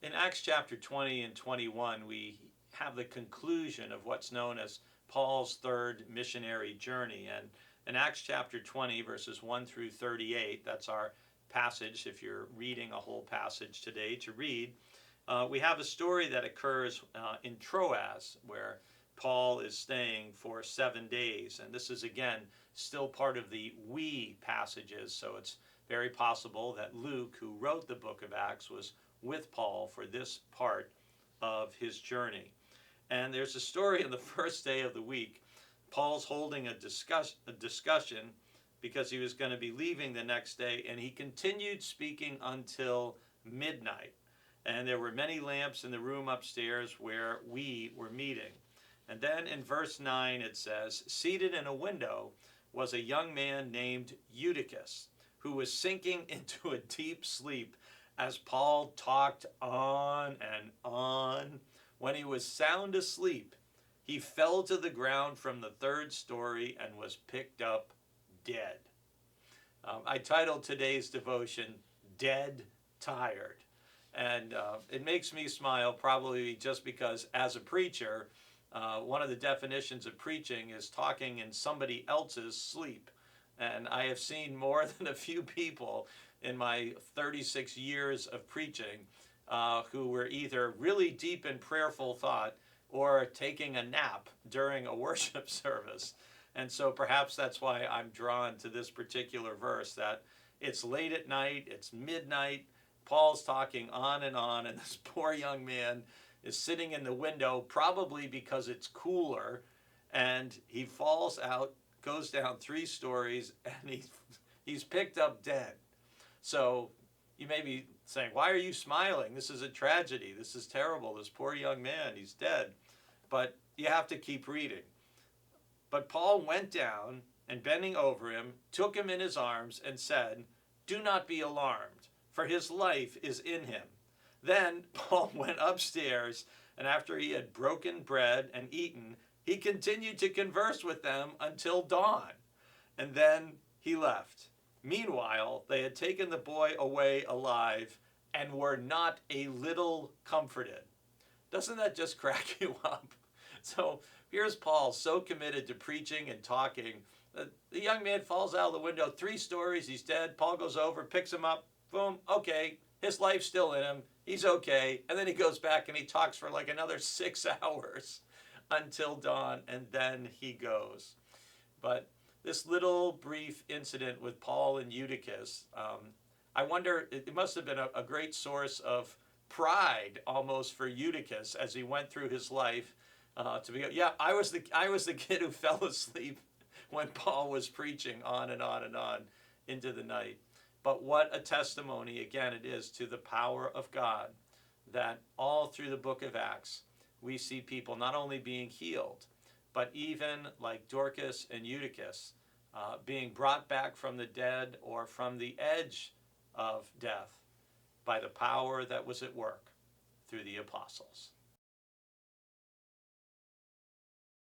In Acts chapter 20 and 21, we have the conclusion of what's known as Paul's third missionary journey. And in Acts chapter 20, verses 1 through 38, that's our passage, if you're reading a whole passage today to read, we have a story that occurs in Troas, where Paul is staying for 7 days. And this is, again, still part of the we passages, so it's very possible that Luke, who wrote the book of Acts, was with Paul for this part of his journey. And there's a story in the first day of the week. Paul's holding a discussion because he was going to be leaving the next day, and he continued speaking until midnight. And there were many lamps in the room upstairs where we were meeting. And then in verse 9 it says, seated in a window was a young man named Eutychus, who was sinking into a deep sleep as Paul talked on and on. When he was sound asleep, he fell to the ground from the third story and was picked up dead. I titled today's devotion, Dead Tired. And it makes me smile probably just because as a preacher, one of the definitions of preaching is talking in somebody else's sleep. And I have seen more than a few people in my 36 years of preaching who were either really deep in prayerful thought or taking a nap during a worship service. And so perhaps that's why I'm drawn to this particular verse, that it's late at night, it's midnight, Paul's talking on, and this poor young man is sitting in the window, probably because it's cooler, and he falls out, goes down 3 stories, and he's picked up dead. So you may be saying, why are you smiling? This is a tragedy. This is terrible. This poor young man, he's dead. But you have to keep reading. But Paul went down and bending over him, took him in his arms and said, do not be alarmed, for his life is in him. Then Paul went upstairs, and after he had broken bread and eaten, he continued to converse with them until dawn. And then he left. Meanwhile, they had taken the boy away alive and were not a little comforted. Doesn't that just crack you up? So here's Paul, so committed to preaching and talking. The young man falls out of the window, 3 stories, he's dead. Paul goes over, picks him up, boom, okay, his life's still in him, he's okay. And then he goes back and he talks for like another 6 hours until dawn, and then he goes. But this little brief incident with Paul and Eutychus, I wonder, it must have been a great source of pride almost for Eutychus as he went through his life. Yeah, I was the kid who fell asleep when Paul was preaching on and on and on into the night. But what a testimony, again, it is to the power of God, that all through the book of Acts, we see people not only being healed, but even like Dorcas and Eutychus, being brought back from the dead or from the edge of death by the power that was at work through the apostles.